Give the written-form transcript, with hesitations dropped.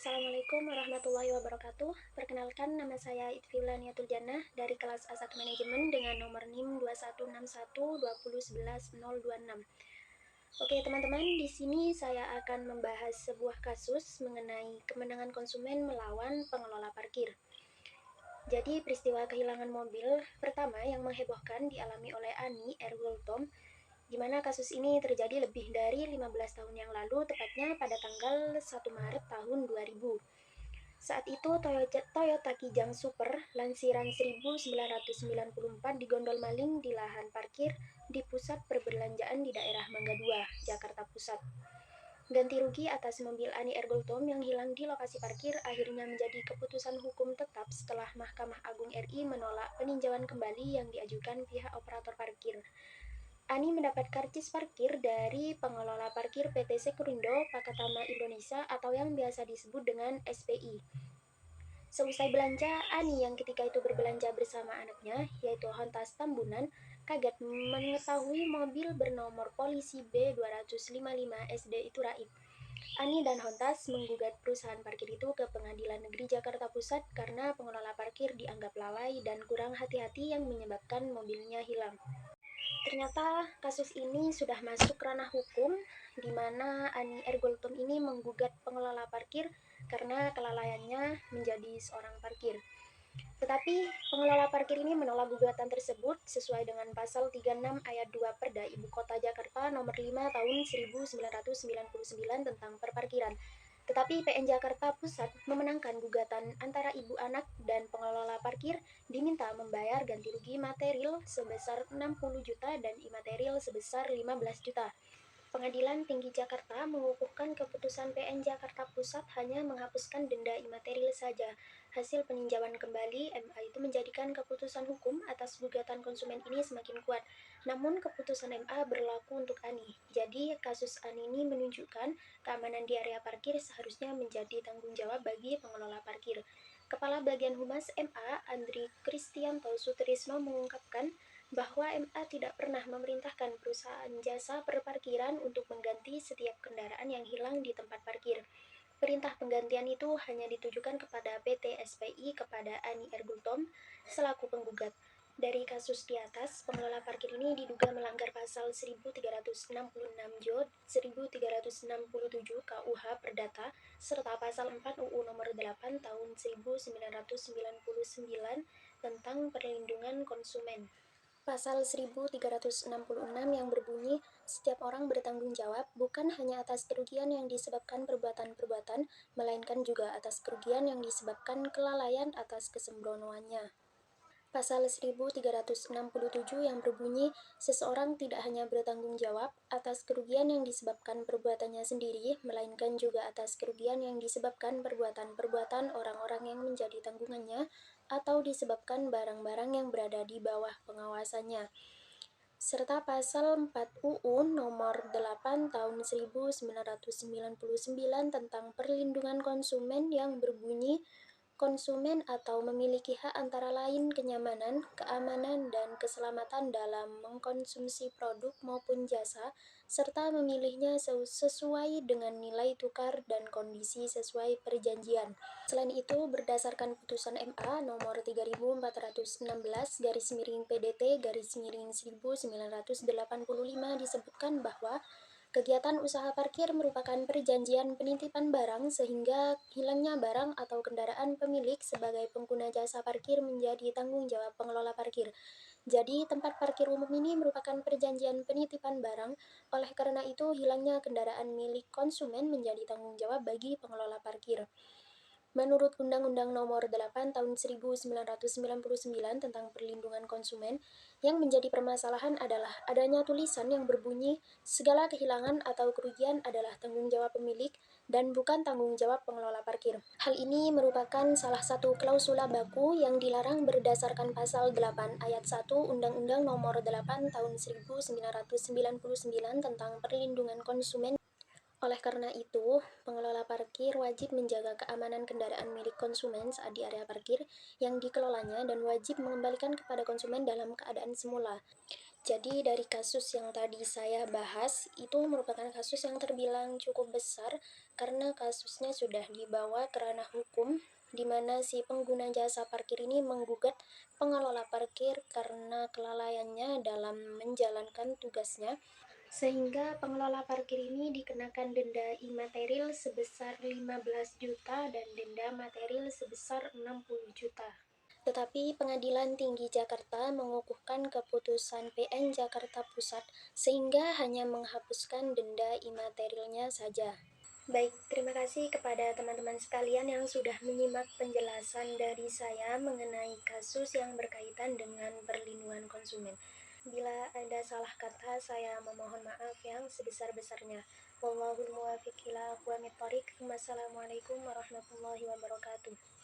Assalamualaikum warahmatullahi wabarakatuh. Perkenalkan, nama saya Itfila Niatul Jannah dari kelas A1 Manajemen dengan nomor NIM 21612011-026. Oke, teman-teman, di sini saya akan membahas sebuah kasus mengenai kemenangan konsumen melawan pengelola parkir. Jadi, peristiwa kehilangan mobil pertama yang menghebohkan dialami oleh Ani Ergultom, di mana kasus ini terjadi lebih dari 15 tahun yang lalu, tepatnya pada tanggal 1 Maret tahun 2000. Saat itu Toyota Kijang Super lansiran 1994 digondol maling di lahan parkir di pusat perbelanjaan di daerah Mangga 2, Jakarta Pusat. Ganti rugi atas mobil Ani Ergultom yang hilang di lokasi parkir akhirnya menjadi keputusan hukum tetap setelah Mahkamah Agung RI menolak peninjauan kembali yang diajukan pihak operator parkir. Ani mendapat karcis parkir dari pengelola parkir PT Sekurindo Pakatama Indonesia atau yang biasa disebut dengan SPI. Seusai belanja, Ani yang ketika itu berbelanja bersama anaknya, yaitu Hontas Tambunan, kaget mengetahui mobil bernomor polisi B255 SD itu raib. Ani dan Hontas menggugat perusahaan parkir itu ke Pengadilan Negeri Jakarta Pusat karena pengelola parkir dianggap lalai dan kurang hati-hati yang menyebabkan mobilnya hilang. Ternyata kasus ini sudah masuk ranah hukum, di mana Ani Ergultom ini menggugat pengelola parkir karena kelalaiannya menjadi seorang parkir. Tetapi pengelola parkir ini menolak gugatan tersebut sesuai dengan pasal 36 ayat 2 Perda Ibu Kota Jakarta nomor 5 tahun 1999 tentang perparkiran. Tetapi PN Jakarta Pusat memenangkan gugatan antara ibu anak dan pengelola parkir, diminta membayar ganti rugi material sebesar 60 juta dan imaterial sebesar 15 juta. Pengadilan Tinggi Jakarta mengukuhkan keputusan PN Jakarta Pusat hanya menghapuskan denda imaterial saja. Hasil peninjauan kembali, MA itu menjadikan keputusan hukum atas gugatan konsumen ini semakin kuat. Namun keputusan MA berlaku untuk Ani. Jadi kasus Ani ini menunjukkan keamanan di area parkir seharusnya menjadi tanggung jawab bagi pengelola parkir. Kepala Bagian Humas MA, Andri Kristianto Sutrisno mengungkapkan bahwa MA tidak pernah memerintahkan perusahaan jasa perparkiran untuk mengganti setiap kendaraan yang hilang di tempat parkir. Perintah penggantian itu hanya ditujukan kepada PT SPI kepada Ani Ergultom selaku penggugat. Dari kasus di atas, pengelola parkir ini diduga melanggar pasal 1366 JOD, 1367 KUH Perdata, serta pasal 4 UU nomor 8 tahun 1999 tentang perlindungan konsumen. Pasal 1366 yang berbunyi, setiap orang bertanggung jawab bukan hanya atas kerugian yang disebabkan perbuatan-perbuatan, melainkan juga atas kerugian yang disebabkan kelalaian atas kesembronoannya. Pasal 1367 yang berbunyi, seseorang tidak hanya bertanggung jawab atas kerugian yang disebabkan perbuatannya sendiri, melainkan juga atas kerugian yang disebabkan perbuatan-perbuatan orang-orang yang menjadi tanggungannya, atau disebabkan barang-barang yang berada di bawah pengawasannya. Serta pasal 4 UU nomor 8 tahun 1999 tentang perlindungan konsumen yang berbunyi, konsumen atau memiliki hak antara lain kenyamanan, keamanan, dan keselamatan dalam mengkonsumsi produk maupun jasa, serta memilihnya sesuai dengan nilai tukar dan kondisi sesuai perjanjian. Selain itu, berdasarkan putusan MA nomor 3416/PDT/1985 disebutkan bahwa kegiatan usaha parkir merupakan perjanjian penitipan barang sehingga hilangnya barang atau kendaraan pemilik sebagai pengguna jasa parkir menjadi tanggung jawab pengelola parkir. Jadi, tempat parkir umum ini merupakan perjanjian penitipan barang, oleh karena itu hilangnya kendaraan milik konsumen menjadi tanggung jawab bagi pengelola parkir. Menurut Undang-Undang Nomor 8 Tahun 1999 tentang Perlindungan Konsumen, yang menjadi permasalahan adalah adanya tulisan yang berbunyi, segala kehilangan atau kerugian adalah tanggung jawab pemilik dan bukan tanggung jawab pengelola parkir. Hal ini merupakan salah satu klausula baku yang dilarang berdasarkan pasal 8 ayat 1 Undang-Undang Nomor 8 Tahun 1999 tentang Perlindungan Konsumen. Oleh karena itu, pengelola parkir wajib menjaga keamanan kendaraan milik konsumen saat di area parkir yang dikelolanya dan wajib mengembalikan kepada konsumen dalam keadaan semula. Jadi dari kasus yang tadi saya bahas, itu merupakan kasus yang terbilang cukup besar karena kasusnya sudah dibawa ke ranah hukum, di mana si pengguna jasa parkir ini menggugat pengelola parkir karena kelalaiannya dalam menjalankan tugasnya, sehingga pengelola parkir ini dikenakan denda imaterial sebesar 15 juta dan denda material sebesar 60 juta. Tetapi Pengadilan Tinggi Jakarta mengukuhkan keputusan PN Jakarta Pusat sehingga hanya menghapuskan denda imaterialnya saja. Baik, terima kasih kepada teman-teman sekalian yang sudah menyimak penjelasan dari saya mengenai kasus yang berkaitan dengan perlindungan konsumen. Bila ada salah kata, saya memohon maaf yang sebesar-besarnya. Wallahul muwaffiq ila aqwamit thoriq. Wassalamualaikum warahmatullahi wabarakatuh.